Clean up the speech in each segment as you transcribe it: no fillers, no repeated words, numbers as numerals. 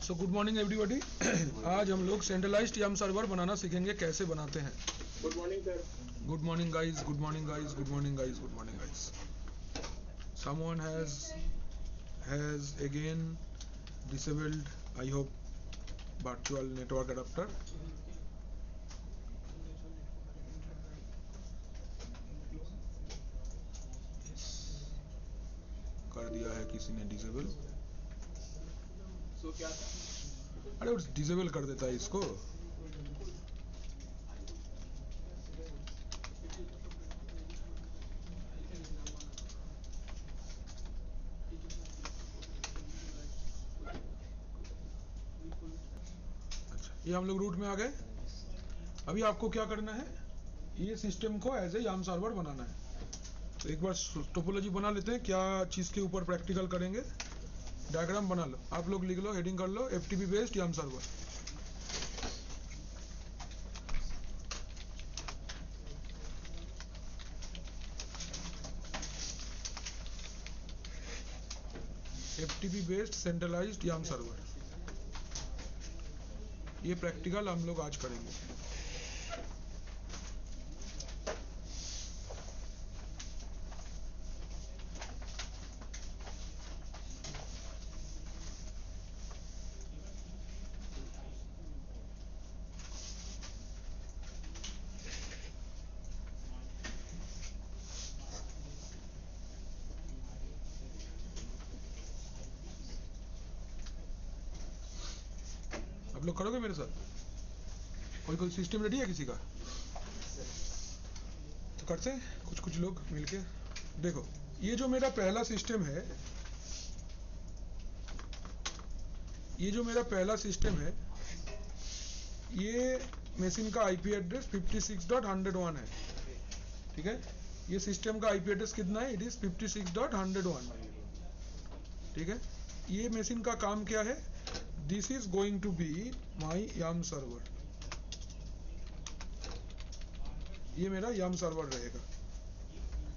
So good morning everybody. आज हम लोग सेंट्रलाइज्ड YAML सर्वर बनाना सीखेंगे, कैसे बनाते हैं। Good morning sir. Good morning guys, good morning guys, good morning guys, good morning guys. Someone has again disabled, I hope, virtual network adapter. कर दिया है किसी ने डिसेबल। सो क्या था? अरे वो डिसेबल कर देता है इसको। अच्छा, ये हम लोग रूट में आ गए। अभी आपको क्या करना है, ये सिस्टम को एज ए YAML सर्वर बनाना है। तो एक बार टोपोलॉजी बना लेते हैं, क्या चीज़ के ऊपर प्रैक्टिकल करेंगे। डायग्राम बना लो, आप लोग लिख लो, हेडिंग कर लो, FTP based YAML server. FTP based centralised YAML server, ये प्रैक्टिकल हम लोग आज करेंगे। आप लोग करोगे मेरे साथ? कोई सिस्टम रेडी है किसी का? तो करते हैं कुछ लोग मिलके। देखो, ये जो मेरा पहला सिस्टम है, ये मशीन का IP एड्रेस 56.101 है। ठीक है, ये सिस्टम का IP एड्रेस कितना है? It is 56.101। ठीक है, ये मशीन का काम क्या है? This is going to be my YAML server. ये मेरा YAML सर्वर रहेगा।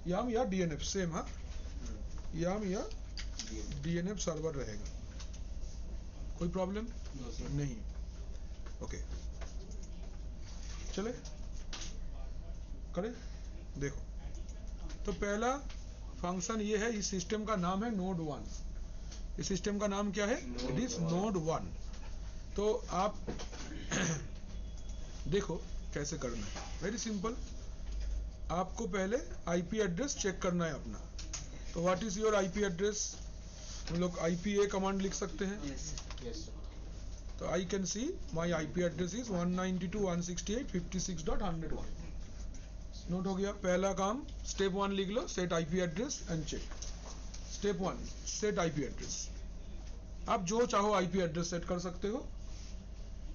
YAML या DNF सेम, हाँ, YAML या DNF सर्वर रहेगा। कोई प्रॉब्लम नहीं? ओके, चले करें। देखो, तो पहला फंक्शन ये है, इस सिस्टम का नाम है node1। इस सिस्टम का नाम क्या है? It is node1। तो आप देखो कैसे करना है, वेरी सिंपल। आपको पहले IP एड्रेस चेक करना है अपना। तो what is your IP address? हम लोग IPA कमांड लिख सकते हैं। यस। तो I can see my IP address is 192.168.56.101। Note हो गया। पहला काम, स्टेप 1 लिख लो, set IP address and check. Step 1, set IP address. आप जो चाहो IP एड्रेस सेट कर सकते हो।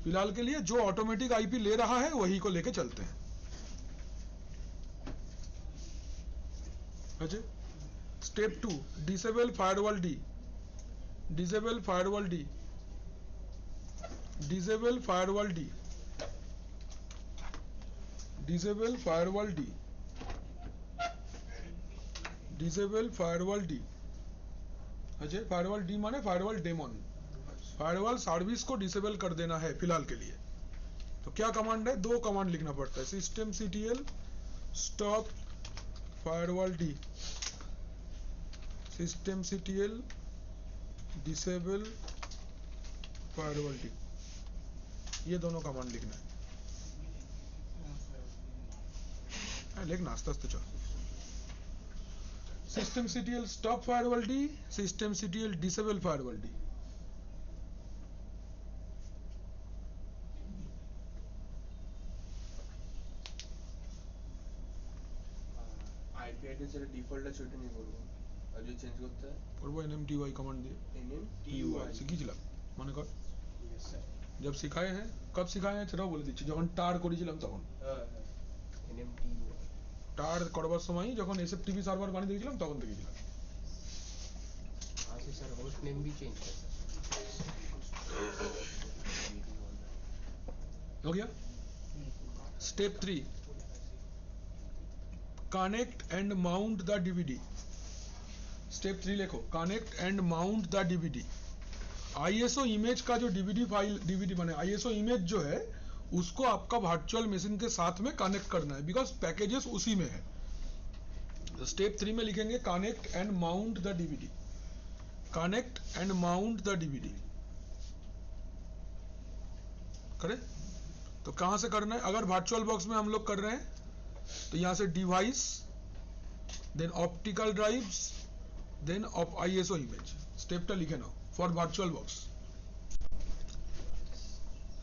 फिलहाल के लिए जो ऑटोमेटिक IP ले रहा है वही को लेके चलते हैं। अच्छा, step 2, disable firewall D। Disable firewall D, disable firewall D, disable firewall D, disable firewall D। अच्छा, फायरवॉल D माने फायरवॉल डेमन, फायरवॉल सर्विस को डिसेबल कर देना है फिलहाल के लिए। तो क्या कमांड है? 2 कमांड लिखना पड़ता है। systemctl stop firewall D, systemctl disable firewall D, ये दोनों कमांड लिखना है। लिखना आस्ते आस्ते चलो। systemctl stop firewall D, systemctl disable firewall D। IP address এর ডিফল্টটা ছোট নিয়ে করব, আর যদি চেঞ্জ করতে হয় করবো NMTY কমান্ড দিয়ে। NMTY শিখিয়েছিলাম মনে কর, यस স্যার। जब सिखाए हैं, कब सिखाए हैं সেটাও বলে দিচ্ছি। যখন টার করেছিলাম তখন, হ্যাঁ NMTY টার করবার সময় যখন SFTP সার্ভার বানিয়ে দিয়েছিলাম তখন দেখেছিলাম। अच्छा सर, होस्ट नेम भी चेंज कर सकते हो गया। Step 3, connect and mount the DVD। Step 3 लिखो, connect and mount the DVD। ISO image का जो डीवीडी माने आईएसओ इमेज जो है उसको आपका वर्चुअल मशीन के साथ में कनेक्ट करना है, बिकॉज पैकेजेस उसी में है। स्टेप 3 में लिखेंगे connect and mount the DVD, connect and mount the DVD. करें तो कहां से करना है? अगर वर्चुअल बॉक्स में हम लोग कर रहे हैं तो यहां से device, then optical drives, then off ISO image. Step टा लिखे ना for virtual box.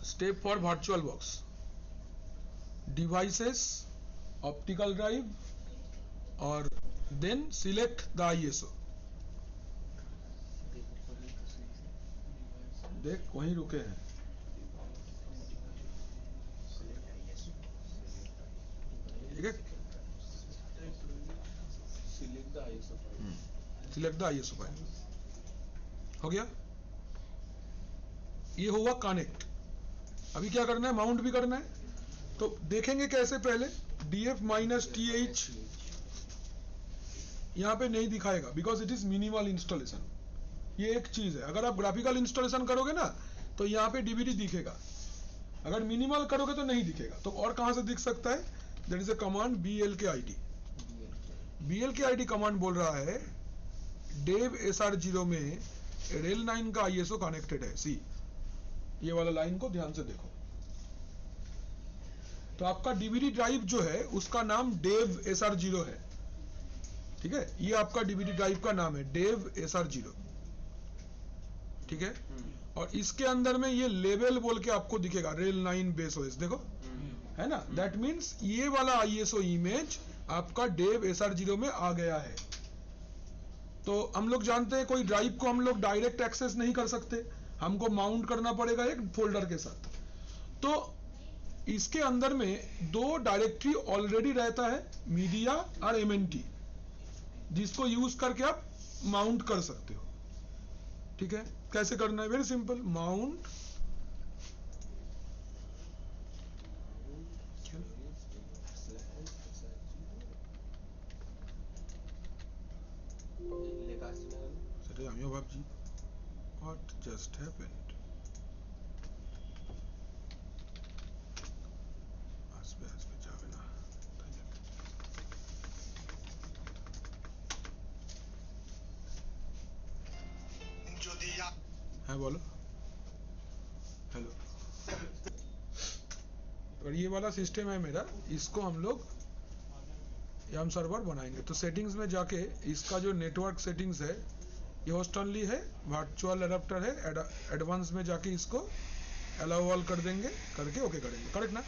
Step for virtual box, devices, optical drive और देन सिलेक्ट द आईएसओ। देख वहीं रुके हैं। ठीक है, select the ISO file, select the ISO file हो गया। ये हुआ कनेक्ट। अभी क्या करना है? माउंट भी करना है। तो देखेंगे कैसे? पहले df-th यहां पे नहीं दिखाएगा because it is minimal installation. ये एक चीज है, अगर आप ग्राफिकल इंस्टॉलेशन करोगे ना तो यहां पे डीवीडी दिखेगा, अगर मिनिमल करोगे तो नहीं दिखेगा। तो और कहां से दिख सकता है? That is a command blkid। blkid command बोल रहा है dev SR0 में रेल 9 का आईएसओ कनेक्टेड है। सी ये वाला लाइन को ध्यान से देखो। तो आपका डीवीडी ड्राइव जो है उसका नाम dev SR0 है। ठीक है, ये आपका डीवीडी ड्राइव का नाम है dev SR0। ठीक है, और इसके अंदर में ये लेवल बोल के आपको दिखेगा रेल 9 बेस ओएस। देखो है ना, दैट मीन्स ये वाला आईएसओ इमेज आपका dev SR0 में आ गया है। तो हम लोग जानते हैं कोई ड्राइव को हम लोग डायरेक्ट एक्सेस नहीं कर सकते, हमको माउंट करना पड़ेगा एक फोल्डर के साथ। तो इसके अंदर में दो डायरेक्टरी ऑलरेडी रहता है, मीडिया और एमएनटी, जिसको यूज करके आप माउंट कर सकते हो। ठीक है, कैसे करना है? वेरी सिंपल, माउंट সেটাই আমিও ভাবছি what just happened। আসবে আসবে, যাবে না। হ্যাঁ বলো। हेलो। और ये वाला सिस्टम है मेरा, इसको हम लोग याम सर्वर बनाएंगे। तो सेटिंग्स में जाके इसका जो नेटवर्क सेटिंग्स है ये होस्ट ओनली है, वर्चुअल एडाप्टर है, एडवांस में जाके इसको अलाउ ऑल कर देंगे, करके ओके करेंगे। करेक्ट ना?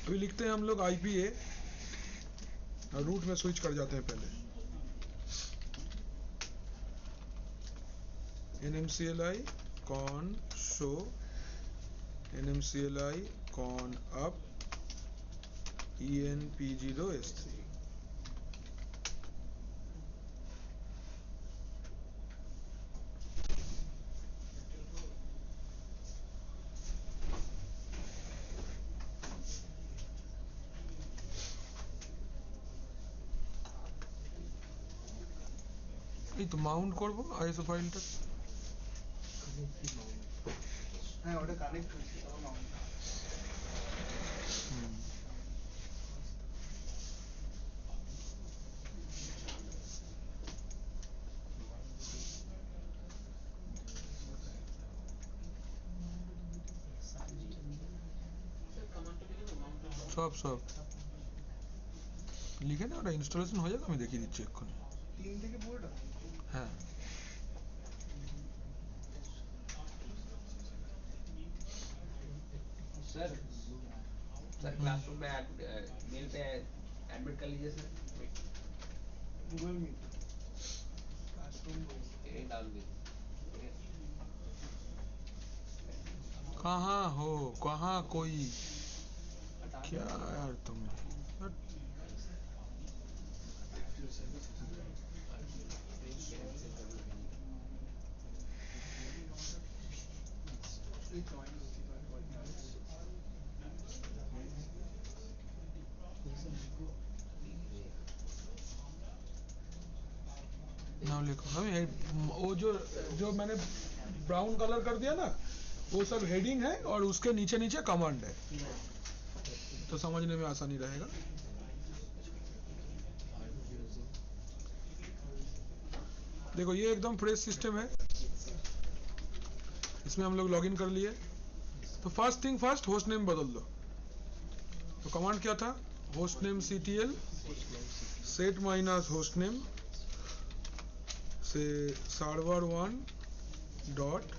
अभी लिखते हैं हम लोग IPA और रूट में स्विच कर जाते हैं पहले। nmcli con show nmcli con up enp0s3। এই তো মাউন্ট করব আইএসও ফাইলটা। হ্যাঁ ওটা কানেক্ট হচ্ছে তাও মাউন্ট। সব সব লিখে না, ওটা ইনস্টলেশন হয়ে যাবে, আমি দেখিয়ে দিচ্ছি এক্ষুনি। 3 থেকে পুরোটা? হ্যাঁ सर सर क्लासरूम में मेल पे एडमिट कर लीजिए सर। गूगल मीट क्लासरूम ये डाल दीजिए। कहाँ हो, कहाँ कोई, क्या यार तुम। नाम लिखो हमें वो जो जो मैंने ब्राउन कलर कर दिया ना वो सब हेडिंग है और उसके नीचे नीचे कमांड है तो समझने में आसानी रहेगा। देखो ये एकदम फ्रेश सिस्टम है, इसमें हम लोग लॉगिन कर लिए। तो first thing first host name बदल दो। तो कमांड क्या था, host name ctl set minus host name से server1 dot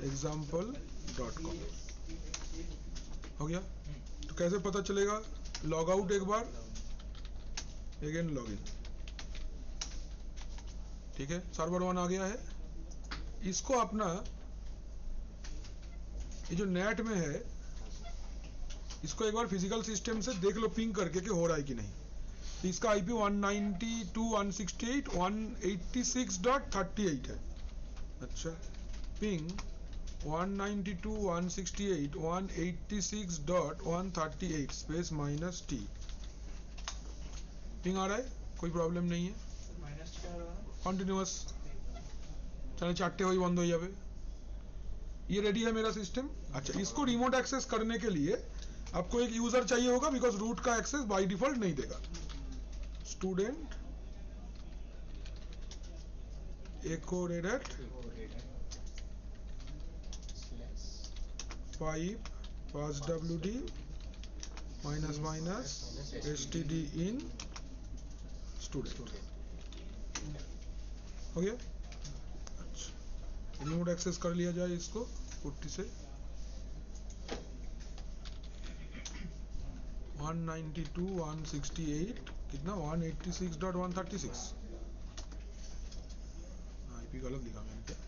example dot com हो गया। तो कैसे पता चलेगा, लॉग आउट एक बार अगेन लॉग इन, ठीक है server1 आ गया है। इसको अपना ये जो नेट में है इसको एक बार फिजिकल सिस्टम से देख लो पिंग करके कि हो रहा है कि नहीं। तो इसका आईपी 192.168.186.38 है। अच्छा ping 192.168.186.138 space minus T ping आ रहा है, कोई प्रॉब्लम नहीं है। माइनस क्या रहा है? कंटिन्यूअस चले चार्टे हुई बंद हो जाए। ये रेडी है मेरा सिस्टम। अच्छा इसको रिमोट एक्सेस करने के लिए आपको एक यूजर चाहिए होगा बिकॉज रूट का एक्सेस बाय डिफॉल्ट नहीं देगा। स्टूडेंट एको रेड हैट पाइप पास wd माइनस माइनस std इन स्टूडेंट हो गया। अच्छा रिमोट एक्सेस कर लिया जाए इसको पुट्टी से 192.168 कितना 186.136 आईपी गलत लिखा मैंने क्या,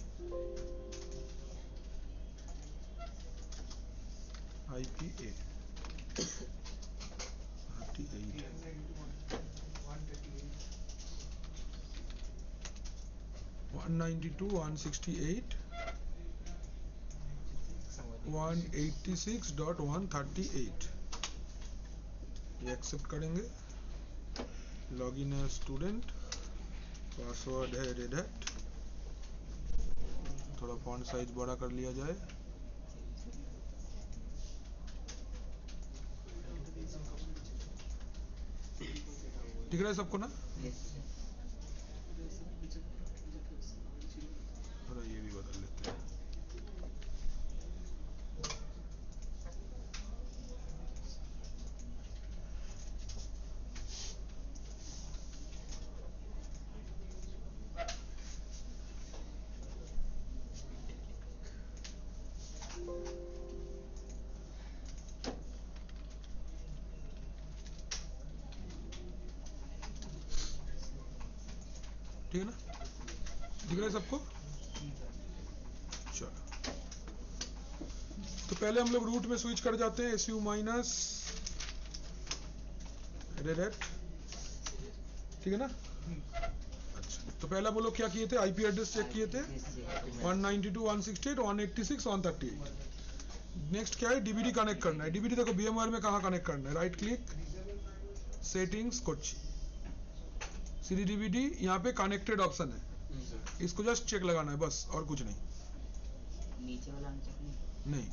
आईपी ए 38 192.168 186.138 ये एक्सेप्ट करेंगे। लॉगिन है स्टूडेंट, पासवर्ड है रेड हैट, थोड़ा फॉन्ट साइज बड़ा कर लिया जाए। दिख रहा है सबको ना, थोड़ा ये भी बदल लेते हैं। ठीक है ना, दिख रहा है सबको। चलो तो पहले हम लोग रूट में स्विच कर जाते हैं su माइनस रेड हैट, ठीक है ना। अच्छा तो पहला बोलो क्या किए थे, आईपी एड्रेस चेक किए थे 192.168.186.138। नेक्स्ट क्या है, डीबीडी कनेक्ट करना है। डीबीडी देखो VMware में कहाँ कनेक्ट करना है, right click settings Kochi CD DBD, यहाँ पे कनेक्टेड ऑप्शन है, इसको जस्ट चेक लगाना है बस और कुछ नहीं। नीचे वाला अनचेक नहीं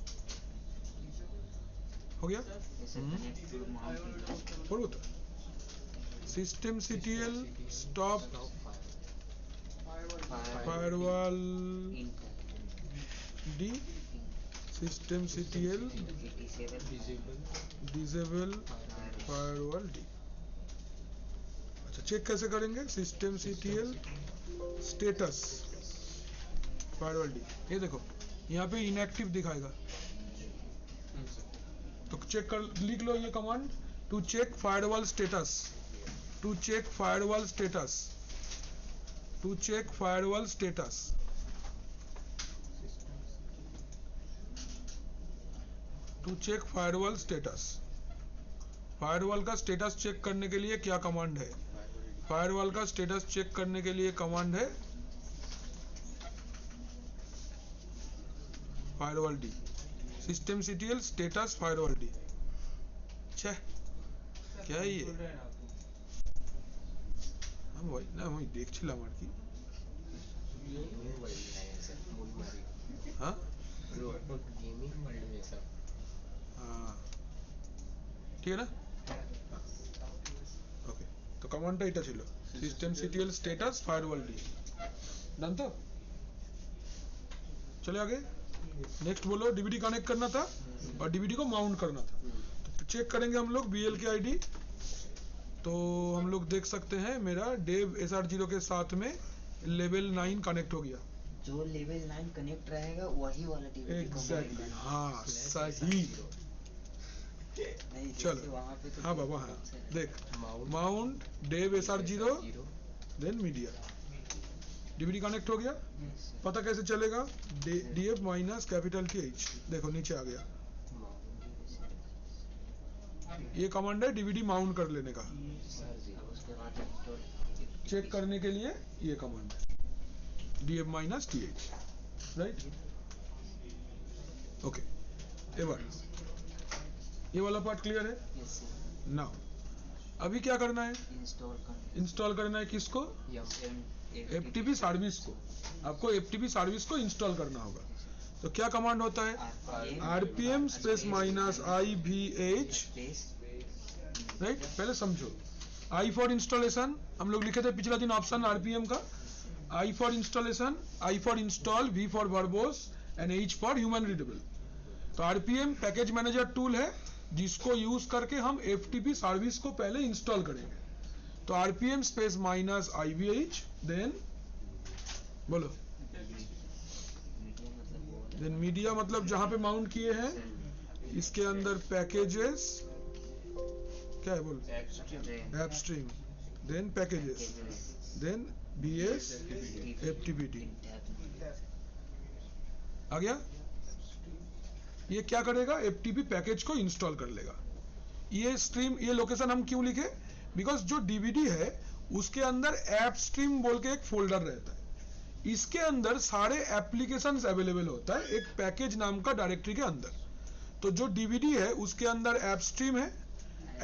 हो गया। बोलो तो system CTL stop firewall D, system CTL disable firewall D. अच्छा चेक कैसे करेंगे, system CTL status firewall D, ये देखो यहाँ पे इनएक्टिव दिखाएगा। तो चेक कर, लिख लो ये command, to check firewall status, to check firewall status, to check firewall status. To check firewall status, firewall का स्टेटस चेक करने के लिए क्या कमांड है, फायरवॉल का स्टेटस चेक करने के लिए कमांड है firewall D, system CTL status firewall D. क्या है ये, ওই না আমি দেখছিলাম আর কি। হ্যাঁ हाँ, ঠিক আছে না? ওকে, তো কমান্ডটা এটা ছিল systemctl status firewall d। Done तो चले आगे। नेक्स्ट बोलो, डीवीडी कनेक्ट करना था और डीवीडी को माउंट करना था। तो चेक करेंगे हम लोग बीएल के आईडी। तो हम लोग देख सकते हैं मेरा डेव SR0 के साथ में लेवल 9 कनेक्ट हो गया। जो लेवल 9 कनेक्ट रहेगा वही वाला डीवीडी एग्जैक्टली, हाँ सही। चलो हाँ बाबा, हाँ देख, mount dev SR0 then media, DVD connect हो गया। पता कैसे चलेगा? DF माइनस कैपिटल TH, देखो नीचे आ गया। ये कमांड है डीवीडी माउंट कर लेने का, चेक करने के लिए ये कमांड है DF minus TH, right? Okay, ये वाला पार्ट क्लियर है? नाउ अभी क्या करना है? इंस्टॉल करना है किसको? FTP सर्विस को। आपको FTP सर्विस को इंस्टॉल करना होगा। तो क्या कमांड होता है? RPM space minus IVH, right? पहले समझो, I फॉर इंस्टॉलेशन हम लोग लिखे थे पिछला दिन ऑप्शन RPM का। I for installation, I for install, V for verbose and H for human readable. तो RPM पैकेज मैनेजर टूल है जिसको यूज करके हम FTP सर्विस को पहले इंस्टॉल करेंगे। तो RPM space minus IVH, then बोलो, देन मीडिया मतलब जहां पे माउंट किए हैं इसके अंदर पैकेजेस, क्या है बोल, AppStream, then packages, then BS FTPD। आ गया? ये क्या करेगा? FTP पैकेज को इंस्टॉल कर लेगा। ये स्ट्रीम, ये लोकेशन हम क्यों लिखे? बिकॉज जो DVD है उसके अंदर ऐप स्ट्रीम बोल के एक फोल्डर रहता है, इसके अंदर सारे एप्लीकेशंस अवेलेबल होता है एक पैकेज नाम का डायरेक्टरी के अंदर। तो जो DVD है उसके अंदर ऐप स्ट्रीम है,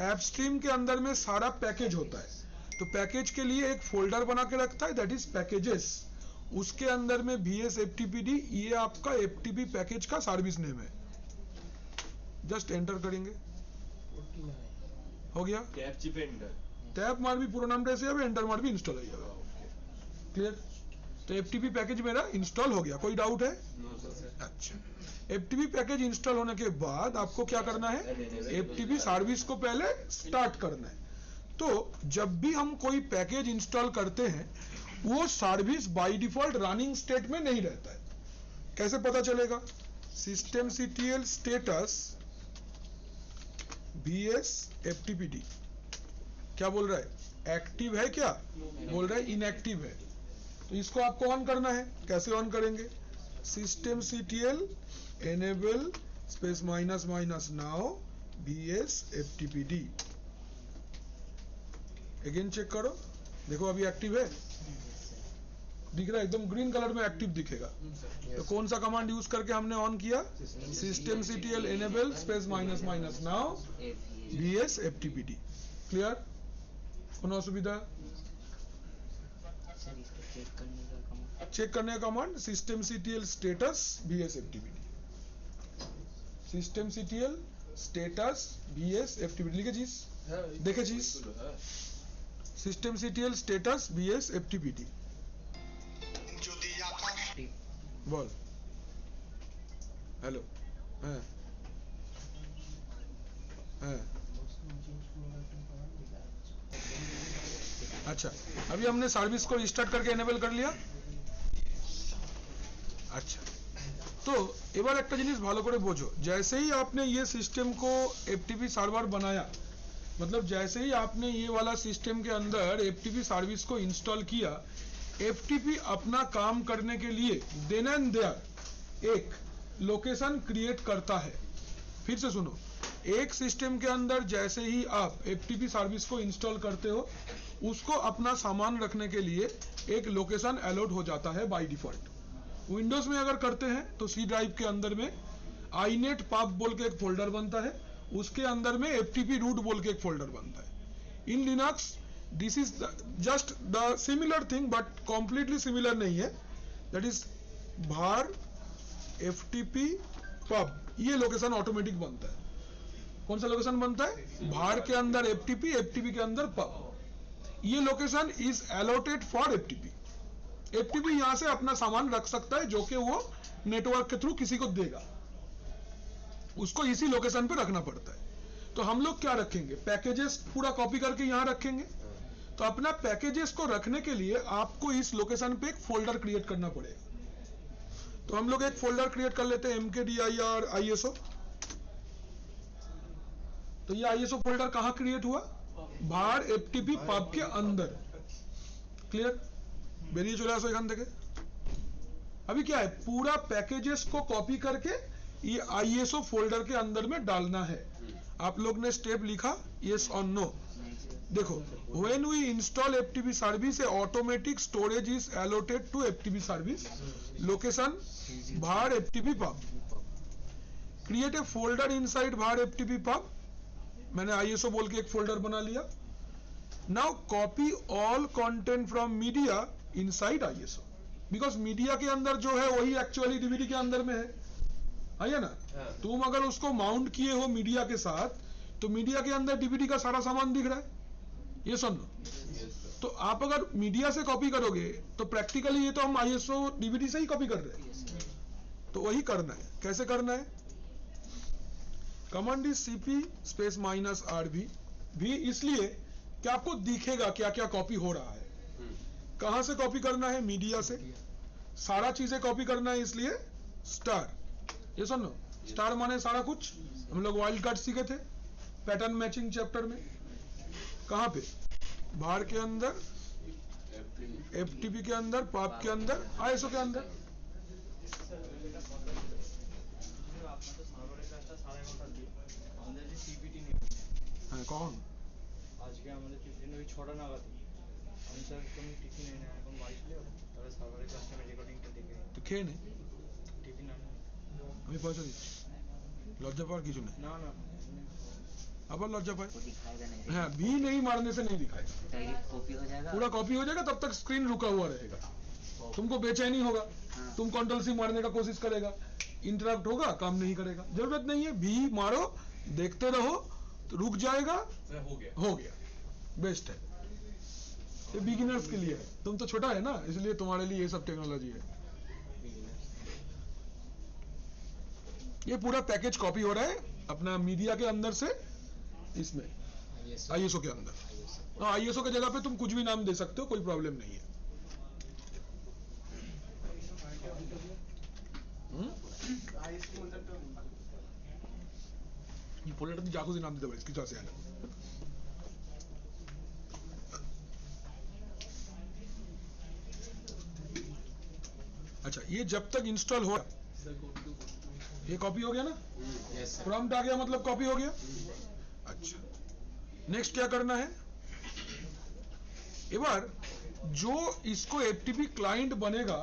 ऐप स्ट्रीम के अंदर में सारा पैकेज होता है। तो पैकेज के लिए एक फोल्डर बना के रखता है, दैट इज पैकेजेस। उसके अंदर में BS FTPD, ये आपका FTP पैकेज का सर्विस नेम है। जस्ट एंटर करेंगे, हो गया। टैप मार भी पूरा नाम कैसे है, एंटर मार भी इंस्टॉल हो जाएगा। क्लियर? तो FTP पैकेज मेरा इंस्टॉल हो गया। कोई डाउट है? अच्छा, FTP पैकेज इंस्टॉल होने के बाद आपको क्या करना है? FTP सर्विस को पहले स्टार्ट करना है। तो जब भी हम कोई पैकेज इंस्टॉल करते हैं वो service by default running state में नहीं रहता है। कैसे पता चलेगा? systemctl स्टेटस BS FTPD क्या बोल रहा है? एक्टिव है क्या? बोल रहा है इनएक्टिव है। तो इसको आपको ऑन करना है। कैसे ऑन करेंगे? systemctl enable space minus minus now BS FTPD। Again check करो, देखो अभी एक्टिव है, दिख रहा है एकदम ग्रीन कलर में एक्टिव दिखेगा। तो कौन सा कमांड यूज करके हमने ऑन किया? systemctl enable space minus minus now BS FTPD। Clear? कोनो असुविधा? चेक करने का command systemctl status BS FTPD, systemctl status BS FTPD लिखे चीज, देखे चीज, systemctl स्टेटस BS FTPD। बोल हेलो। हाँ हाँ, अच्छा अभी हमने सर्विस को रिस्टार्ट करके एनेबल कर लिया। अच्छा, तो এবার একটা জিনিস ভালো করে বোঝো, जैसे ही आपने ये सिस्टम को FTP सर्वर बनाया, मतलब जैसे ही आपने ये वाला सिस्टम के अंदर FTP सर्विस को इंस्टॉल किया, FTP अपना काम करने के लिए देन एंड देयर एक लोकेशन क्रिएट करता है। फिर से सुनो, एक सिस्टम के अंदर जैसे ही आप FTP सर्विस को इंस्टॉल करते हो उसको अपना सामान रखने के लिए एक लोकेशन अलॉट हो जाता है बाय डिफॉल्ट। विंडोज में अगर करते हैं तो C ड्राइव के अंदर में inet pub बोल के एक फोल्डर बनता है, उसके अंदर में FTP root बोल के एक फोल्डर बनता है। In Linux this is just the similar thing but completely similar नहीं है. दैट इज भार एफटीपी पब. ये लोकेशन ऑटोमेटिक बनता है. कौन सा लोकेशन बनता है? भार के अंदर एफटीपी, एफटीपी के अंदर पब. ये location is allotted for FTP. FTP यहां से अपना सामान रख सकता है जो कि वो नेटवर्क के थ्रू किसी को देगा. उसको इसी लोकेशन पे रखना पड़ता है. तो हम लोग क्या रखेंगे? पैकेजेस पूरा कॉपी करके यहां रखेंगे. तो अपना पैकेजेस को रखने के लिए आपको इस लोकेशन पे एक फोल्डर क्रिएट करना पड़ेगा. तो हम लोग एक फोल्डर क्रिएट कर लेते हैं mkdir ISO. तो ये ISO फोल्डर कहां क्रिएट हुआ? भार एफटीपी पब के अंदर. क्लियर? बेरिए चले आसो एखान থেকে. अभी क्या है? पूरा पैकेजेस को कॉपी करके ये ISO फोल्डर के अंदर में डालना है. आप लोग ने स्टेप लिखा? यस और नो? देखो, when we install FTP service, a automatic storage is allotted to FTP service. Location var FTP pub. Create a folder inside var FTP pub. मैंने ISO बोल के एक फोल्डर बना लिया. Now copy all content from media inside ISO. Because media के अंदर जो है वही एक्चुअली डीवीडी के अंदर में है ना? तुम अगर उसको माउंट किए हो मीडिया के साथ, तो मीडिया के अंदर डीवीडी का सारा सामान दिख रहा है. ये सुनो. तो आप अगर मीडिया से कॉपी करोगे तो प्रैक्टिकली ये तो हम ISO डीवीडी से ही कॉपी कर रहे हैं. तो वही करना है. कैसे करना है? Command is cp space -rv. भी इसलिए कि आपको दिखेगा क्या क्या कॉपी हो रहा है. कहां से कॉपी करना है? मीडिया से. सारा चीजें कॉपी करना है, इसलिए स्टार. ये सुनो, स्टार माने सारा कुछ. हम लोग वाइल्ड कार्ड सीखे थे पैटर्न मैचिंग चैप्टर में. कहां पे? भार के अंदर, एफटीपी के अंदर, पब के अंदर, ISO के अंदर. হ্যাঁ কখন? আজকে আমাদের টিফিন ওই 6টা নাগাদ. আমি স্যার তুমি টিফিন এনে এখন বাড়ি চলে যাবো, তাহলে সার্ভারের ক্লাসটা আমি রেকর্ডিংটা দেখে নিই. তো খেয়ে নে. টিফিন আনি আমি পয়সা দিচ্ছি. লজ্জা পাওয়ার কিছু নেই. না না আবার লজ্জা পায়. वो दिखाएगा नहीं. हाँ, भी नहीं मारने से नहीं दिखाएगा. डायरेक्ट कॉपी हो जाएगा. पूरा कॉपी हो जाएगा, तब तक स्क्रीन रुका हुआ रहेगा. तुमको बेचैनी होगा. हाँ. तुम कंट्रोल सी मारने का कोशिश करेगा, इंटरप्ट होगा, काम नहीं करेगा. जरूरत नहीं है. भी मारो, देखते रहो, तो रुक जाएगा. हो गया. बेस्ट है. ये बिगिनर्स के लिए है. तुम तो छोटा है ना, इसलिए तुम्हारे लिए ये सब टेक्नोलॉजी है. ये पूरा पैकेज कॉपी हो रहा है अपना मीडिया के अंदर से इसमें ISO के अंदर. हाँ, ISO की जगह पे तुम कुछ भी नाम दे सकते हो, कोई प्रॉब्लम नहीं है. ISO फोल्डरটা ये फोल्डर तुम जाकूजी नाम दे दो इसकी से आना. अच्छा, ये जब तक इंस्टॉल हो, ये कॉपी हो गया ना? प्रॉम्प्ट आ गया मतलब कॉपी हो गया. अच्छा, नेक्स्ट क्या करना है? এবার जो इसको FTP क्लाइंट बनेगा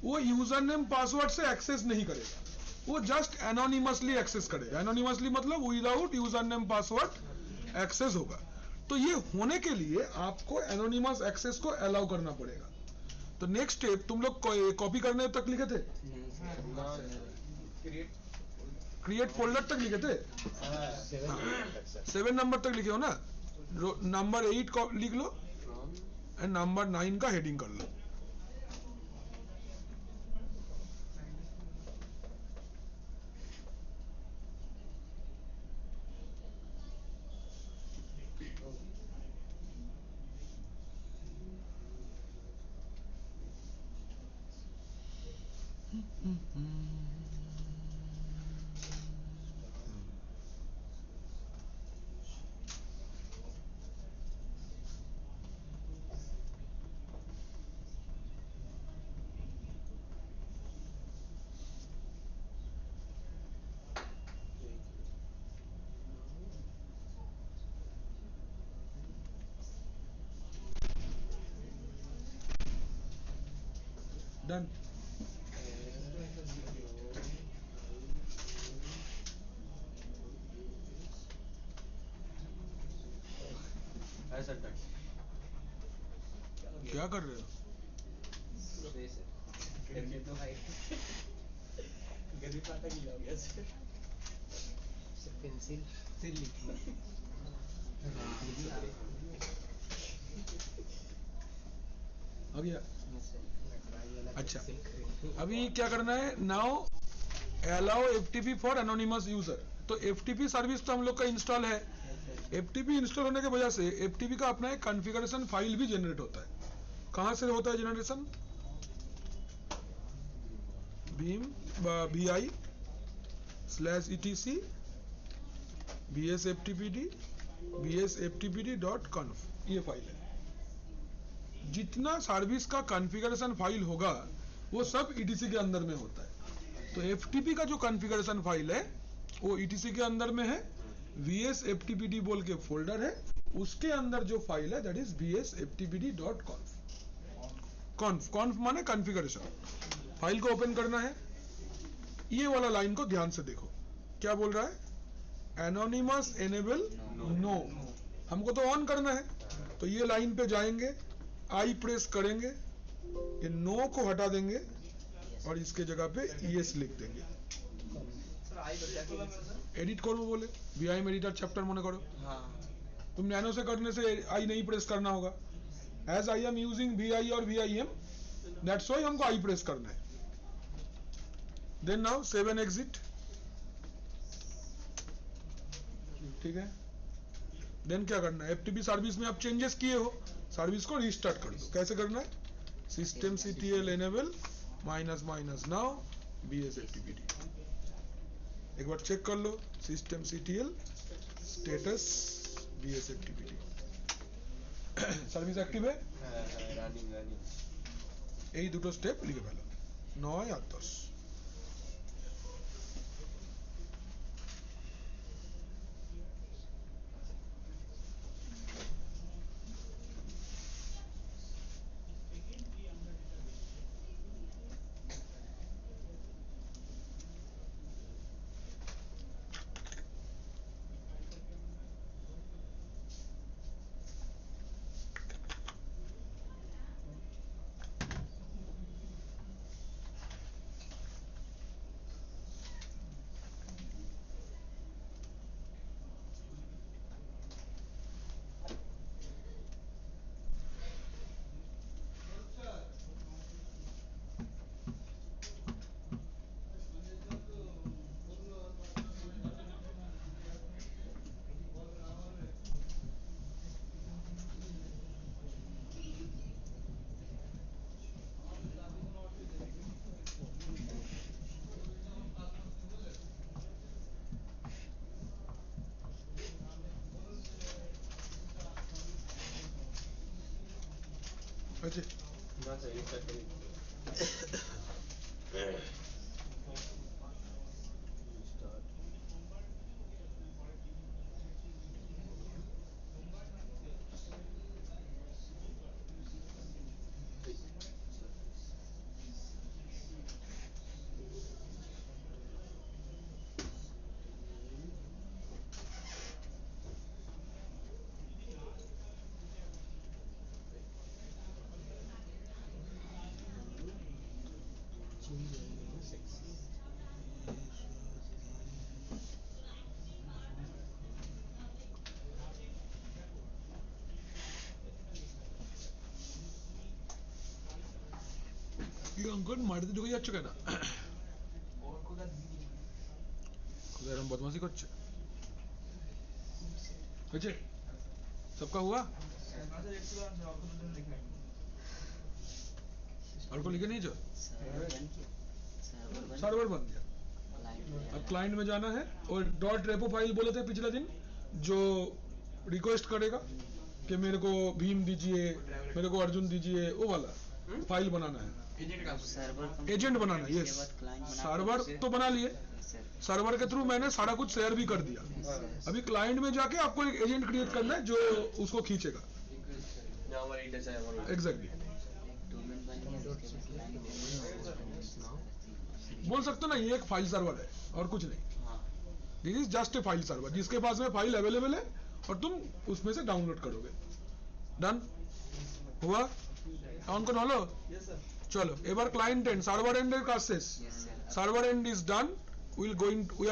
वो यूजर नेम पासवर्ड से एक्सेस नहीं करेगा. वो जस्ट एनोनिमसली एक्सेस करेगा. एनोनिमसली मतलब without user name password access होगा. तो ये होने के लिए आपको एनोनिमस एक्सेस को अलाउ करना पड़ेगा. तो नेक्स्ट स्टेप तुम लोग कॉपी करने तक लिखे थे, क्रिएट फोल्डर तक लिखे थे. 7 नंबर तक लिखे हो ना. नंबर 8 को लिख लो एंड नंबर 9 का हेडिंग कर लो. Done. है सर. क्या कर रहे हो? तो भाई गरीब फाटा गीला हो गया सर। पेंसिल से लिखना। आ गया? अच्छा, अभी क्या करना है? Now allow FTP for anonymous user. तो FTP सर्विस तो हम लोग का इंस्टॉल है। FTP इंस्टॉल होने की वजह से FTP का अपना एक कॉन्फ़िगरेशन फाइल भी जनरेट होता है। कहां से होता है जनरेशन? बीम BI/etc bsftpd.conf, ये फाइल है। जितना सर्विस का कॉन्फ़िगरेशन फाइल होगा वो सब ETC के अंदर में होता है। तो FTP का जो कॉन्फ़िगरेशन फाइल है वो ETC के अंदर में है। bsftpd बोल के फोल्डर है, उसके अंदर जो फाइल है दैट इज bsftpd.conf। conf माने कॉन्फ़िगरेशन। फाइल को ओपन करना है। ये वाला लाइन को ध्यान से देखो, क्या बोल रहा है? Anonymous enable no. हमको तो ऑन करना है, तो ये लाइन पे जाएंगे, आई प्रेस करेंगे, ये नो को हटा देंगे और इसके जगह पे यस लिख देंगे। एडिट करो बोले, VIM एडिटर चैप्टर मने करो। तुम नैनो से करने से आई नहीं प्रेस करना होगा। As I am using VI और VIM, दैट्स व्हाई हमको आई प्रेस करना है। Then now save and exit. ठीक है। देन क्या करना है? FTP सर्विस में आप चेंजेस किए हो, सर्विस को रीस्टार्ट कर दो। कैसे करना है? systemctl enable -- now bsftpd। एक बार चेक कर लो, systemctl status bsftpd। Service active है। रनिंग। यही দুটো স্টেপ লিখে ফেলো, 9 আর 10। अच्छा, ना सही रिस्टार्ट करिए। কি অঙ্কন মাটিতে ঢুকে যাচ্ছে কেন? এরকম বদমাশি করছে। হয়েছে? सबका हुआ? और को लिखे नहीं जो? सर्वर बन गया। अब क्लाइंट में जाना है और डॉट रेपो फाइल बोले थे पिछले दिन, जो रिक्वेस्ट करेगा कि मेरे को भीम दीजिए, मेरे को अर्जुन दीजिए, वो वाला फाइल बनाना है। एजेंट बनाना है। यस, सर्वर तो बना लिए, सर्वर के थ्रू मैंने सारा कुछ शेयर भी कर दिया। अभी क्लाइंट में जाके आपको एक एजेंट क्रिएट करना है जो उसको खींचेगा। एग्जैक्टली, बोल सकते हो ना, ये एक फाइल सर्वर है और कुछ नहीं। This is just a file server, जिसके पास में फाइल अवेलेबल है और तुम उसमें से डाउनलोड करोगे। डन हुआ? অন কোন হলো? Yes, sir. চলো এবার ক্লায়েন্ট এন্ড সার্ভার এন্ডের কাজ শেষ। Yes, sir. Server and is done, we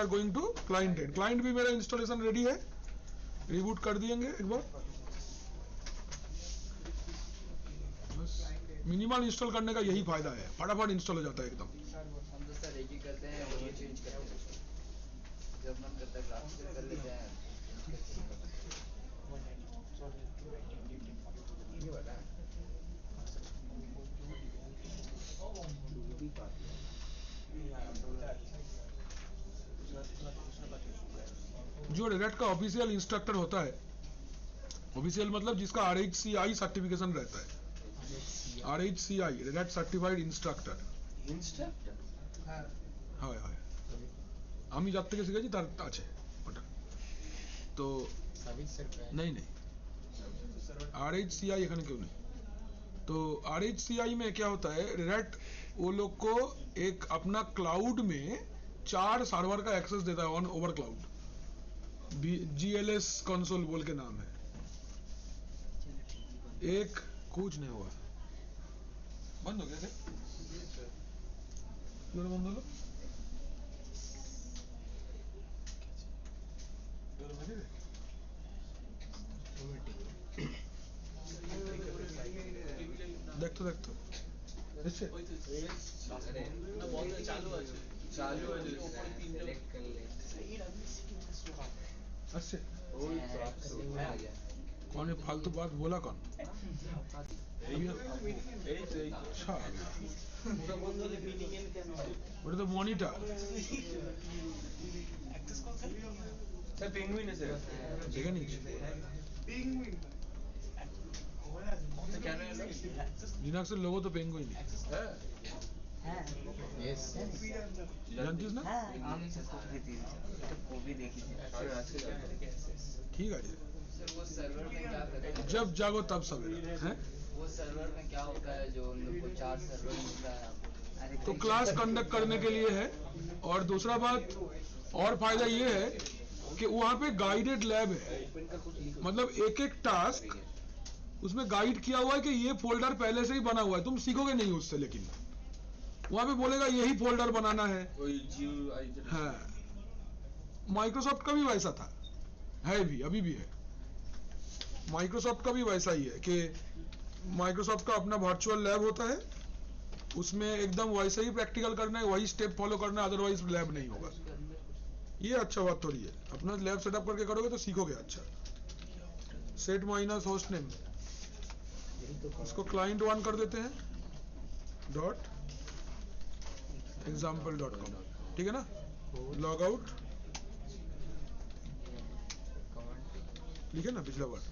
are going to client end। Client भी मेरा इंस्टॉलेशन रेडी है, रिबूट कर दिएंगे एक बार। बस मिनिमल इंस्टॉल करने का यही फायदा है, फटाफट इंस्टॉल हो जाता है एकदम। हम तो सर एक ही करते हैं और ये चेंज करते हैं, जब मन करता है क्लास से कर लेते हैं। ये वाला है। जो रेड का ऑफिशियल इंस्ट्रक्टर होता है, ऑफिशियल मतलब जिसका RHCI सर्टिफिकेशन रहता है, RHCI red certified instructor. Instructor? হয় হয়, আমি যার থেকে শিখেছি তার আছে ওটা। তো नहीं नहीं, RHCI এখানে क्यों नहीं। तो RHCI में क्या होता है, रेड वो लोग को एक अपना क्लाउड में 4 सर्वर का एक्सेस देता है on over cloud. GLS console बोल के नाम है। एक कुछ नहीं हुआ, बंद हो गया क्या? क्यों बंद हो? देख तो इससे अरे ना बहुत चालू है। चालू है जो सेलेक्ट कर ले। अच्छे आ गया। कौन है फालतू बात बोला कौन? अभी अच्छा आ गया। पूरा बंद होने मीनिंग एंड क्या नाम? वो तो मॉनिटर एक्सेस कौन सा? सर पेंगुइन है सर। देखा नहीं, पेंगुइन। कौन सा क्या नाम है? एक्सेस लिनक्स लोगो तो पेंगुइन ही है। हाँ, यस जानती ना? हाँ, हम सबको भी दी थी, तो वो भी देखी थी। ठीक है जी। सर वो सर्वर में क्या करते हैं? जब जागो तब सवेरा हैं। वो सर्वर में क्या होता है जो उन लोग को 4 सर्वर मिलता है आपको? अरे तो क्लास कंडक्ट करने के लिए है, और दूसरा बात और फायदा ये है कि वहाँ पे गाइडेड लैब है, मतलब एक एक टास्क उसमें गाइड किया हुआ है कि ये फोल्डर पहले से ही बना हुआ है, तुम सीखोगे नहीं उससे, लेकिन वहाँ पे बोलेगा यही फोल्डर बनाना है। हाँ, माइक्रोसॉफ्ट का भी वैसा था, है भी, अभी भी है। माइक्रोसॉफ्ट का भी वैसा ही है कि माइक्रोसॉफ्ट का अपना वर्चुअल लैब होता है, उसमें एकदम वैसे ही प्रैक्टिकल करना है, वही स्टेप फॉलो करना है, अदरवाइज लैब नहीं होगा। ये अच्छा बात थोड़ी है, अपना लैब सेटअप करके करोगे तो सीखोगे अच्छा। सेट माइनस होस्ट नेम, इसको client 1 कर देते हैं .example.com, ठीक है ना। लॉग आउट लिखे ना पिछला बार।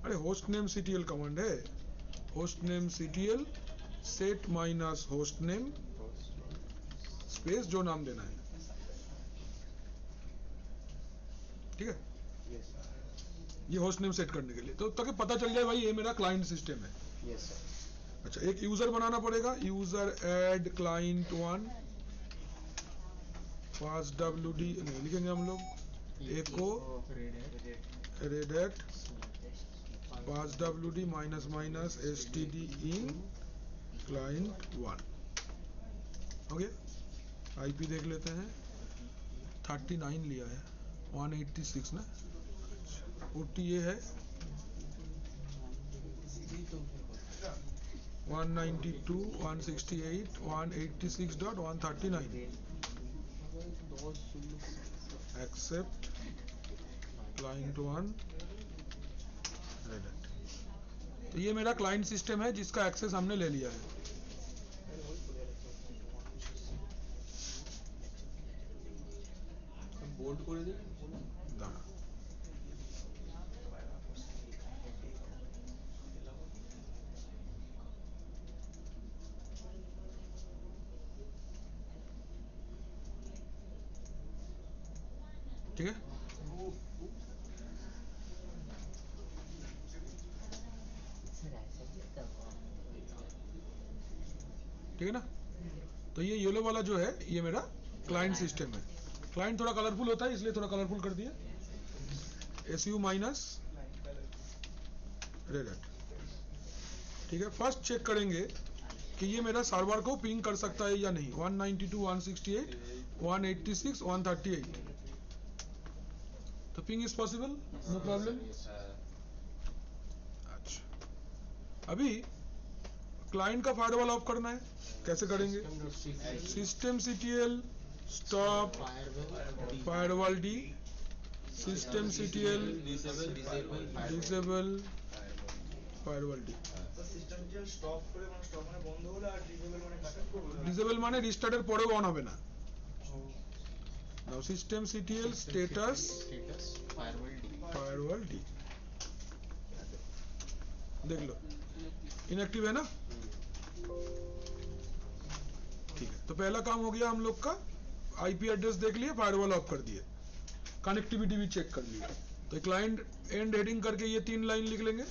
अरे होस्ट नेम CTL कमांड है, host name CTL set minus host name space जो नाम देना है, ठीक है। ये होस्ट नेम सेट करने के लिए, तो ताकि पता चल जाए भाई ये मेरा क्लाइंट सिस्टम है। अच्छा, एक यूजर बनाना पड़ेगा, यूजर ऐड client 1 पास WD नहीं लिखेंगे हम लोग, एको रेडेट पास WD minus minus std in client 1 हो गया। IP देख लेते हैं, 39 लिया है, 186 ना, OT ये है 192 168 186.139। एक्सेप्ट client 1 रेडेट। तो ये मेरा क्लाइंट सिस्टम है जिसका एक्सेस हमने ले लिया है। बोल्ड করে দিন। दाঁড়ा, ठीक है। सर ऐसा भी तब ठीक है ना। तो ये येलो वाला जो है ये मेरा क्लाइंट सिस्टम है। क्लाइंट थोड़ा कलरफुल होता है इसलिए थोड़ा कलरफुल कर दिया, SU माइनस रेडेट, ठीक है, फर्स्ट चेक करेंगे कि ये मेरा सर्वर को पिंग कर सकता है या नहीं। 192, 168, 186, 138, तो ping is possible, no problem. अच्छा, अभी क्लाइंट का फायरवॉल ऑफ करना है, कैसे करेंगे? System CTL stop firewall D, system CTL disable firewall D. System stop করে মানে স্টপ মানে বন্ধ হলো আর ডিসেবল মানে কাট করবে। ডিসেবল মানে রিস্টার্টের পরেও অন হবে না। Now system CTL status firewall d, देख लो इनएक्टिव है ना। ठीक है, तो पहला काम हो गया हम लोग का, IP एड्रेस देख लिए, फायरवॉल ऑफ कर दिए, कनेक्टिविटी भी चेक कर लिया। तो क्लाइंट एंड हेडिंग करके ये 3 लाइन लिख लेंगे,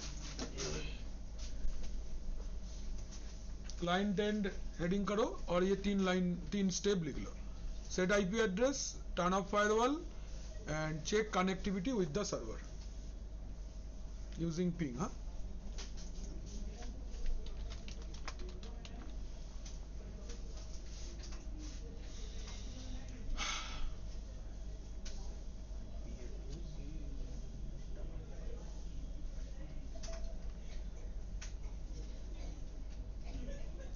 क्लाइंट एंड हेडिंग करो और ये 3 लाइन 3 स्टेप लिख लो। Set IP address, turn off firewall and check connectivity with the server using ping. हाँ,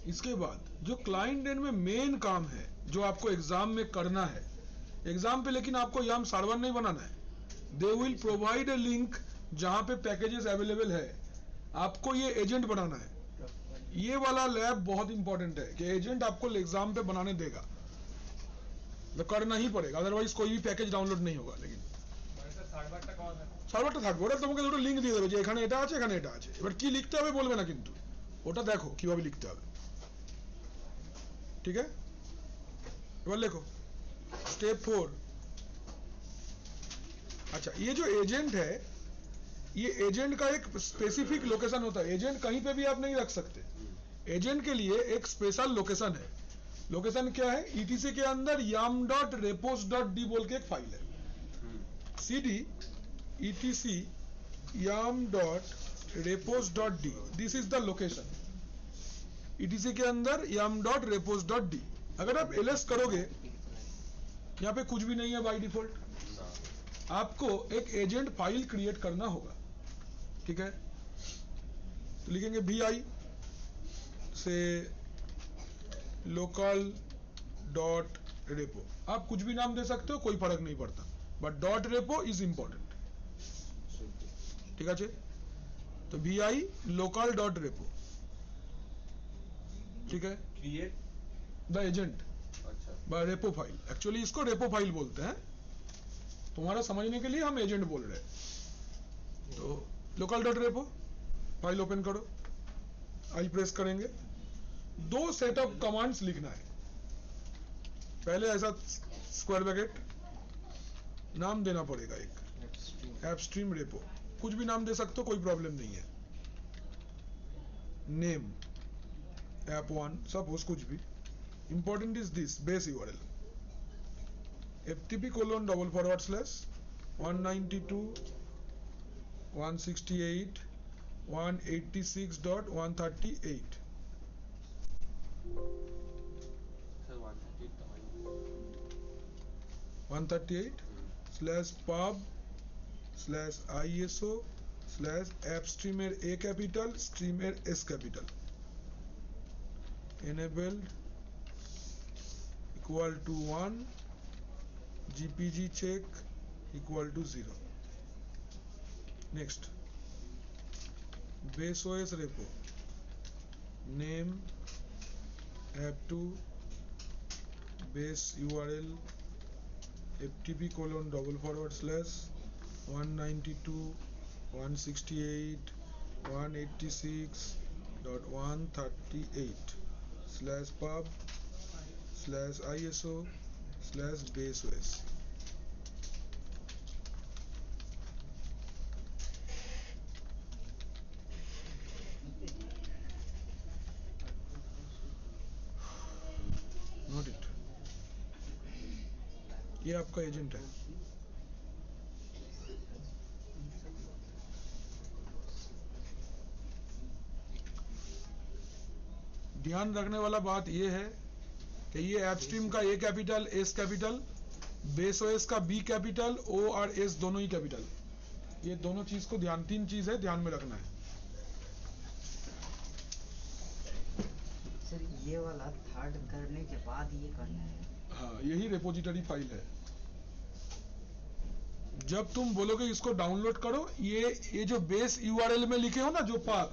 इसके बाद जो क्लाइंट एंड में मेन काम है, जो आपको एग्जाम में करना है, एग्जाम पे लेकिन आपको YAML सर्वर नहीं बनाना है। They will provide a link जहां पे पैकेजेस अवेलेबल है, आपको ये एजेंट बनाना है। ये वाला लैब बहुत इंपॉर्टेंट है कि एजेंट आपको एग्जाम पे बनाने देगा, तो करना ही पड़ेगा, अदरवाइज कोई भी पैकेज डाउनलोड नहीं होगा। लेकिन সার্ভারটা থাকবে, ওটা তোমাকে দুটো লিংক দিয়ে দেবে যে এখানে এটা আছে, এখানে এটা আছে। এবার কি লিখতে হবে বলবে না, কিন্তু ওটা দেখো কিভাবে লিখতে হবে। ठीक है, এবার লেখো स्टेप 4। अच्छा, ये जो एजेंट है, ये एजेंट का एक स्पेसिफिक लोकेशन होता है। एजेंट कहीं पे भी आप नहीं रख सकते, एजेंट के लिए एक स्पेशल लोकेशन है। लोकेशन क्या है? ETC के अंदर yam.repos.d बोल के एक फाइल है, cd etc yam.repos.d, this is the location. ETC के अंदर yam.repos.d। अगर आप ls करोगे, यहाँ पे कुछ भी नहीं है बाय डिफॉल्ट, आपको एक एजेंट फाइल क्रिएट करना होगा। ठीक है, तो लिखेंगे vi से local.repo, आप कुछ भी नाम दे सकते हो, कोई फर्क नहीं पड़ता, बट .repo इज इंपॉर्टेंट। ठीक है, तो vi local.repo। ठीक है, create the agent by repo file, actually इसको रेपो फाइल बोलते हैं, तुम्हारा समझने के लिए हम एजेंट बोल रहे हैं। तो local.repo फाइल ओपन करो, आई प्रेस करेंगे, 2 सेट ऑफ कमांड्स लिखना है। पहले ऐसा स्क्वायर ब्रैकेट, नाम देना पड़ेगा एक, एपस्ट्रीम रेपो, कुछ भी नाम दे सकते हो, कोई प्रॉब्लम नहीं है। नेम app1, सपोज कुछ भी। Important is this base URL, ftp://192.168.186.138 138/pub/iso/appstreamer A capital streamer S capital enabled equal to 1, GPG check equal to 0. Next, base OS repo, name app2, base URL ftp://192.168.136.pub/iso/baseOS। Not it, ये आपका agent है। ध्यान रखने वाला बात ये है कि ये ऐप स्ट्रीम का A capital, S capital, base OS का बी कैपिटल, ओ और एस दोनों ही कैपिटल। ये दोनों चीज को तीन चीज है, ध्यान में रखना है। सर ये वाला थर्ड करने के बाद ये करना है। हाँ, यही रिपोजिटरी फाइल है। जब तुम बोलोगे इसको डाउनलोड करो, ये जो बेस यूआरएल में लिखे हो ना, जो पाथ,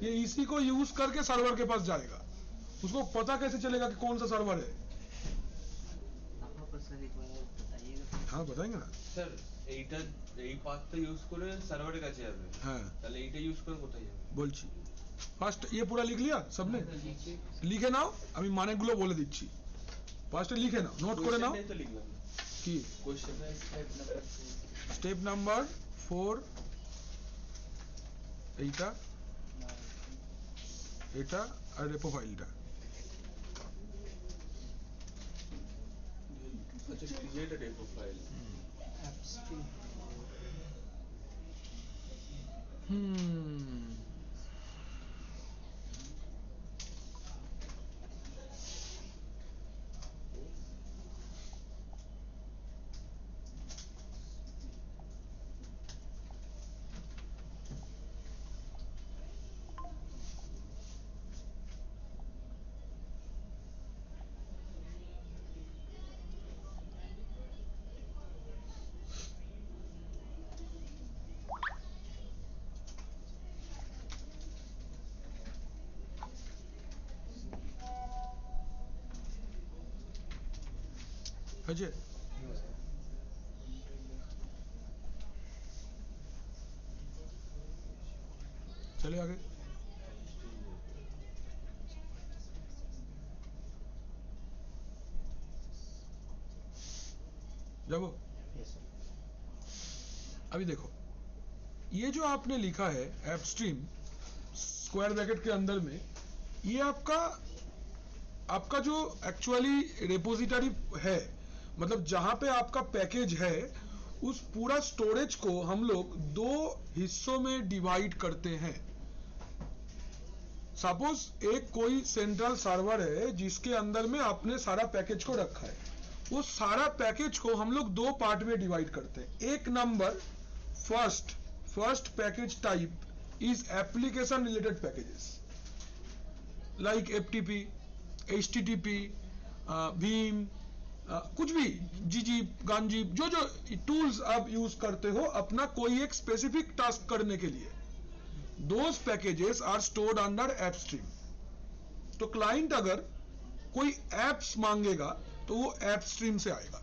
ये इसी को यूज करके सर्वर के पास जाएगा। उसको पता कैसे चलेगा कि कौन सा सर्वर है? कहाँ पर सर एक बार बताइएगा। हाँ, बताएंगे ना। স্যার এই পাথটা ইউজ করে সার্ভারের কাছে যাবে। হ্যাঁ, তাহলে এইটা ইউজ করে কোথায় যাবে? বলছি। ফার্স্ট ये पूरा लिख लिया सबने? লিখে নাও, আমি মানেগুলো বলে দিচ্ছি। ফার্স্ট লিখে নাও, নোট করে নাও। কোশ্চেনটাই তো লিখলাম। কি কোশ্চেন স্টেপ নাম্বার 4, এইটা, এটা আর রেপো ফাইলটা। আচ্ছা, create a repo file. Ajay, चले आगे। जाओ। अभी देखो, ये जो आपने लिखा है ऐप स्ट्रीम स्क्वायर ब्रैकेट के अंदर में, ये आपका जो एक्चुअली रिपोजिटरी है, मतलब जहां पे आपका पैकेज है, उस पूरा स्टोरेज को हम लोग दो हिस्सों में डिवाइड करते हैं। सपोज एक कोई सेंट्रल सर्वर है जिसके अंदर में आपने सारा पैकेज को रखा है, वो सारा पैकेज को हम लोग दो पार्ट में डिवाइड करते हैं। एक number first package type is application related packages like FTP, HTTP, Bhim, कुछ भी, जीजीप, गानजीप, जो जो टूल्स आप यूज करते हो अपना कोई एक स्पेसिफिक टास्क करने के लिए, those packages are stored under app stream. तो क्लाइंट अगर कोई एप्स मांगेगा तो वो ऐप स्ट्रीम से आएगा।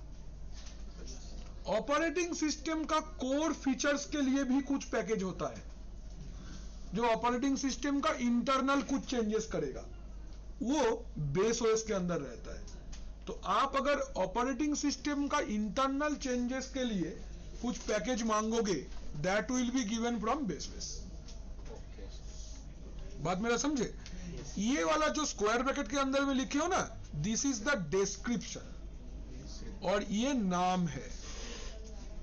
ऑपरेटिंग सिस्टम का कोर फीचर्स के लिए भी कुछ पैकेज होता है जो ऑपरेटिंग सिस्टम का इंटरनल कुछ चेंजेस करेगा, वो बेस ओएस के अंदर रहता है। तो आप अगर ऑपरेटिंग सिस्टम का इंटरनल चेंजेस के लिए कुछ पैकेज मांगोगे, that will be given from base OS. बात मेरा समझे? ये वाला जो स्क्वायर ब्रैकेट के अंदर में लिखे हो ना, दिस इज द डिस्क्रिप्शन और ये नाम है।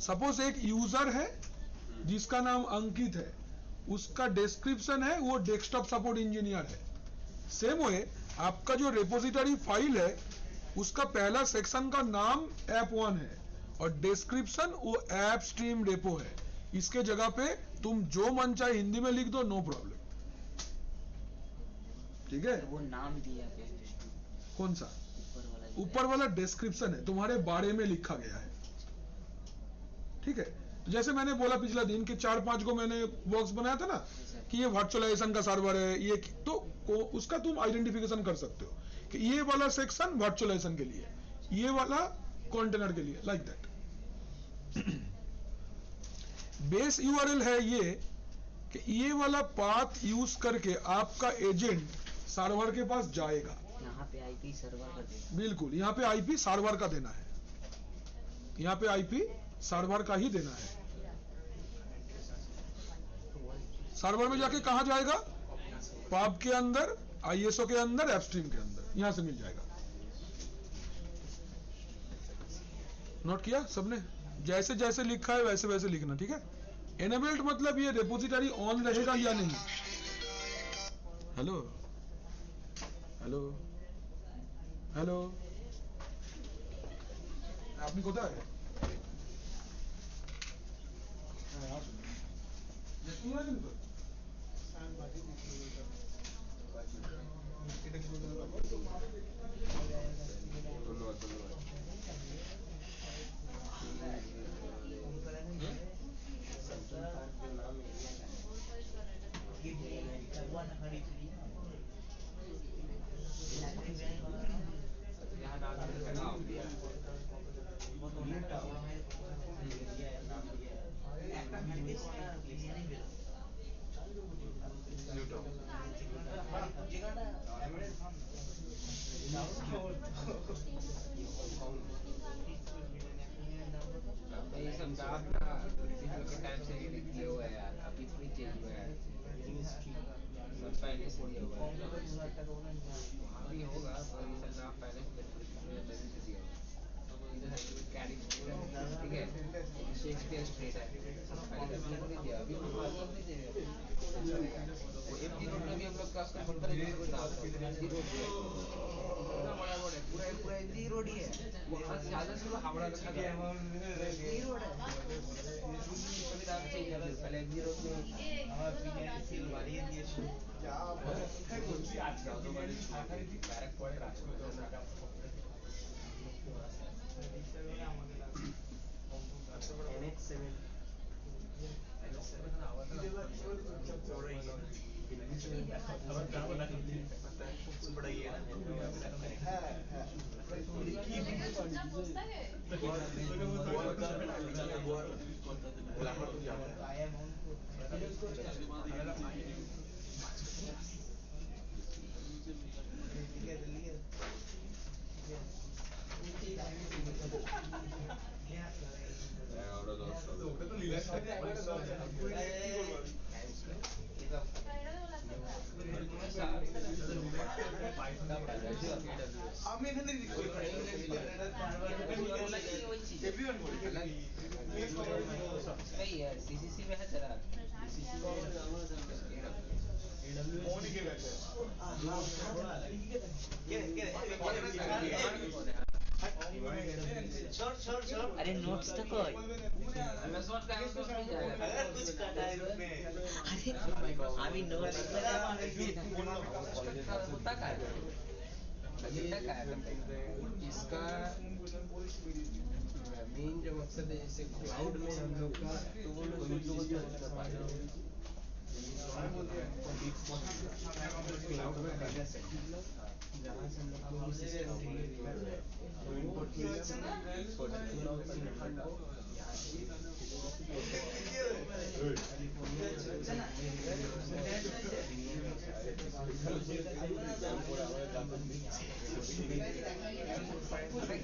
सपोज एक यूजर है जिसका नाम अंकित है, उसका डिस्क्रिप्शन है वो डेस्कटॉप सपोर्ट इंजीनियर है। सेम वे आपका जो रिपोजिटरी फाइल है उसका पहला सेक्शन का नाम ऐप1 है और डिस्क्रिप्शन वो ऐप स्ट्रीम रेपो है। इसके जगह पे तुम जो मन चाहे हिंदी में लिख दो, नो प्रॉब्लम। ठीक है? वो नाम दिया गया है, कौन सा? ऊपर ऊपर वाला डिस्क्रिप्शन है, तुम्हारे बारे में लिखा गया है। ठीक है? तो जैसे मैंने बोला पिछला दिन कि 4-5 को मैंने बॉक्स बनाया था ना कि ये वर्चुअलाइजेशन का सर्वर है, ये तो उसका तुम आइडेंटिफिकेशन कर सकते हो कि ये वाला सेक्शन वर्चुअलाइजेशन के लिए, ये वाला कंटेनर के लिए, लाइक दैट। बेस यूआरएल है ये कि ये वाला पाथ यूज करके आपका एजेंट सर्वर के पास जाएगा। यहाँ पे आईपी सर्वर का देना। बिल्कुल, यहाँ पे आईपी सर्वर का देना है, यहाँ पे आईपी सर्वर का ही देना है। सर्वर में जाके कहां जाएगा? पब के अंदर, आईएसओ के अंदर, ऐप स्ट्रीम के अंदर, यहां से मिल जाएगा। नोट किया सबने? जैसे जैसे लिखा है वैसे वैसे लिखना। ठीक है? एनेबल्ड मतलब ये रिपोजिटरी ऑन रहेगा या नहीं। हेलो হ্যালো হ্যালো, আপনি কোথায়? হ্যাঁ আসুন, দেখুন না কিন্তু এটা কি বলতে হবে? ধন্যবাদ ধন্যবাদ। यहाँ डाल के लगाओ ये सब डाक ना के टाइम से ये किए हुए हैं यार, अभी थोड़ी चेंज हुआ है, सब पहले से दिया हुआ है, वहाँ भी होगा पर ये सब डाक पहले से दिया हुआ है। इधर सर्टिफिकेट कैरी ठीक है, शेक्सपियर स्ट्रीट है, सब पहले से नहीं दिया, अभी हम लोग नहीं दे रहे वो एमजी रोड में भी हम लोग क्लास का बनता है, एमजी रोड पूरा बड़ा रोड है, पूरा एमजी रोड ही है, वहाँ से ज़्यादा से हावड़ा रखा गया है, एमजी रोड है, पहले एमजी रोड में बैरक पड़ रहा है আমি এখানে नहीं है सीसीसी में है तेरा अरे नोट्स तो कोई अगर कुछ काटा है उसमें अभी नोट्स होता क्या है इसका मेन जो मकसद है जैसे क्लाउड में हम लोग का तो वो लोग क्लाउड में डाटा सेट जहाँ से हम लोग को सिस्टम इनपुट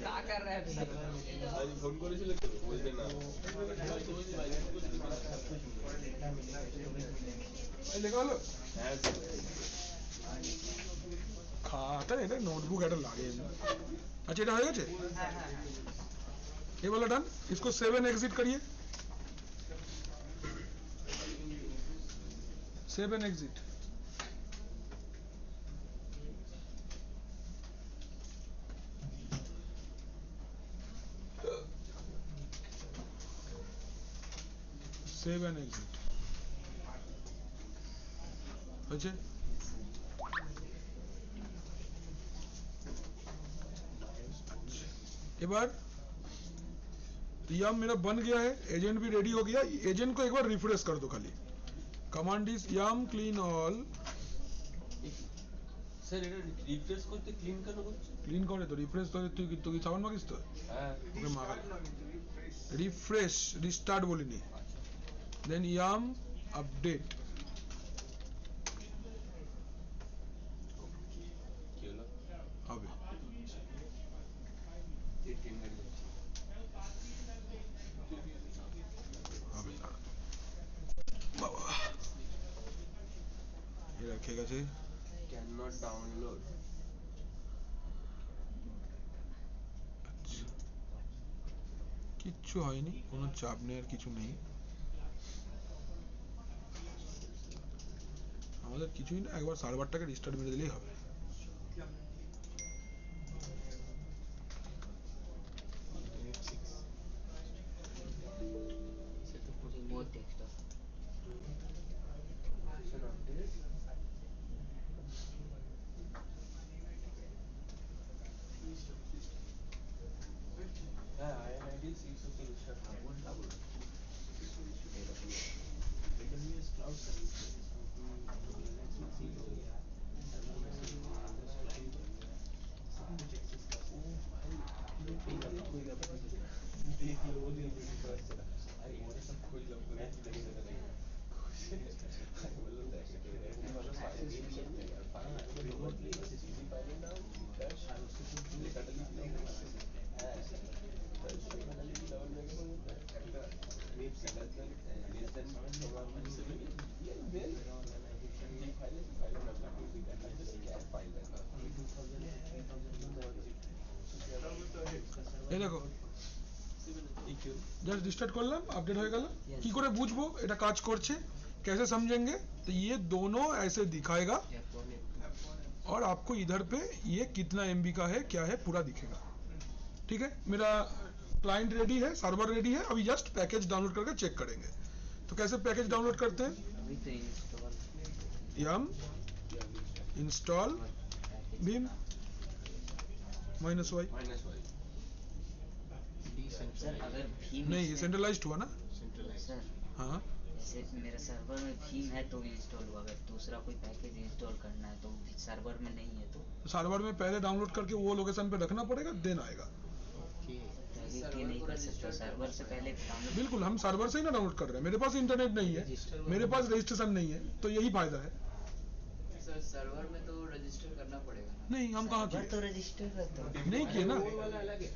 क्या कर रहा है आज फोन করেছিল তো বলতে না এই লেখা হলো হ্যাঁ খাতা এটা নোটবুক একটা লাগে अच्छा এটা হয়ে গেছে ये वाला डन इसको 7 एग्जिट करिए 7 एग्जिट एग्जिट अच्छा এবার यम मेरा बन गया है एजेंट भी रेडी हो गया एजेंट को एक बार रिफ्रेश कर दो खाली command is yum clean all sir এটা রিফ্রেশ করতে ক্লিন কেন করছে ক্লিন করে তো রিফ্রেশ করে তুই কি সাবান মাখিস তো হ্যাঁ ওকে মাখা রিফ্রেশ রিস্টার্ট বলিনি দেন ইয়াম আপডেট কি হলো হবে এই টিম গাড়ি হবে না বাবা ये रखेगा जी कैन नॉट डाउनलोड কিচ্ছু হয়নি কোনো চাপ নেওয়ার কিছু নেই আমাদের কিছুই না একবার সার্ভারটাকে রিস্টার্ট মেরে দিলেই হবে Remote desktop. এই দেখো জাস্ট রিস্টার্ট করলাম আপডেট হয়ে গেল কি করে বুঝবো এটা কাজ করছে कैसे समझेंगे तो ये दोनों ऐसे दिखाएगा और आपको इधर पे ये कितना एमबी का है क्या है पूरा दिखेगा ठीक है मेरा क्लाइंट रेडी है सर्वर रेडी है अभी जस्ट पैकेज डाउनलोड करके चेक करेंगे तो कैसे पैकेज डाउनलोड करते हैं अभी तो install yum install beam -y sir अगर भीम नहीं ये सेंट्रलाइज्ड हुआ ना सर हाँ जैसे मेरा सर्वर में भीम है तो इंस्टॉल हुआ अगर दूसरा कोई पैकेज इंस्टॉल करना है तो सर्वर में नहीं है तो सर्वर में पहले डाउनलोड करके वो लोकेशन पे रखना पड़ेगा देन आएगा पहले ये नहीं कर सकते सर्वर से पहले डाउनलोड बिल्कुल हम सर्वर से ही ना डाउनलोड कर रहे हैं मेरे पास इंटरनेट नहीं है मेरे पास रजिस्ट्रेशन नहीं है तो यही फायदा है सर सर्वर में तो रजिस्टर करना पड़ेगा ना नहीं हम कहाँ सर्वर किए तो रजिस्टर रहता है नहीं किए ना वाला अलग है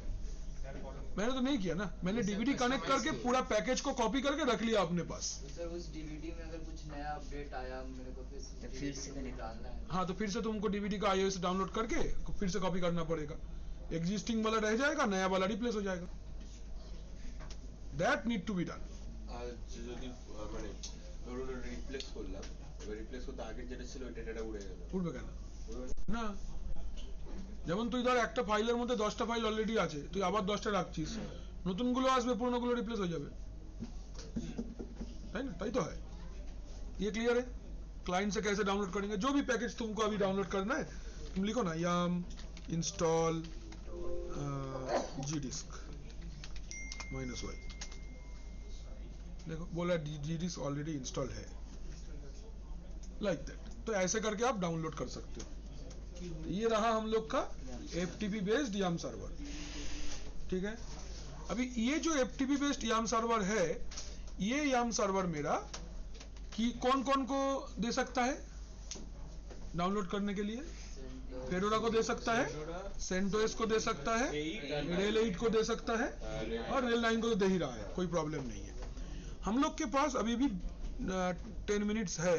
मैंने तो नहीं किया ना मैंने डीवीडी कनेक्ट करके पूरा पैकेज को कॉपी करके रख लिया अपने पास तो सर उस डीवीडी में अगर कुछ नया अपडेट आया मेरे को तो फिर से DVD डालना है हाँ तो फिर से तुमको डीवीडी का आईओएस डाउनलोड करके फिर से कॉपी करना पड़ेगा एग्जिस्टिंग वाला रह जाएगा नया वाला रिप्लेस हो जाएगा that need to be done আর যদি মানে ধরুন রিপ্লেস করলাম এবার রিপ্লেস করতে আগের যেটা ছিল ওই ডেটাটা উড়ে গেল উঠবে কেন না যেমন তুই ধর একটা ফাইলের মধ্যে 10টা ফাইল অলরেডি আছে তুই আবার 10টা রাখছিস নতুনগুলো আসবে পুরনোগুলো রিপ্লেস হয়ে যাবে তাই ना ताई तो है ये क्लियर है क्लाइंट से कैसे डाउनलोड करेंगे जो भी पैकेज तुमको अभी डाउनलोड करना है तुम लिखो ना yum install gdisk -y देखो बोला gdisk ऑलरेडी इंस्टॉल है लाइक दैट तो ऐसे करके आप डाउनलोड कर सकते हो ये रहा हम लोग का FTP बेस्ड yum सर्वर ठीक है अभी ये जो FTP बेस्ड yum सर्वर है ये yum सर्वर मेरा कि कौन कौन को दे सकता है डाउनलोड करने के लिए फेडोरा को दे सकता है सेंटोस को दे सकता है रेल 8 को दे सकता है और रेल 9 को तो दे ही रहा है कोई प्रॉब्लम नहीं है हम लोग के पास अभी भी 10 मिनट्स है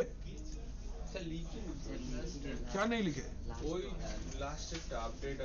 স্যার লিখে क्या नहीं लिखे ওই লাস্ট একটা আপডেট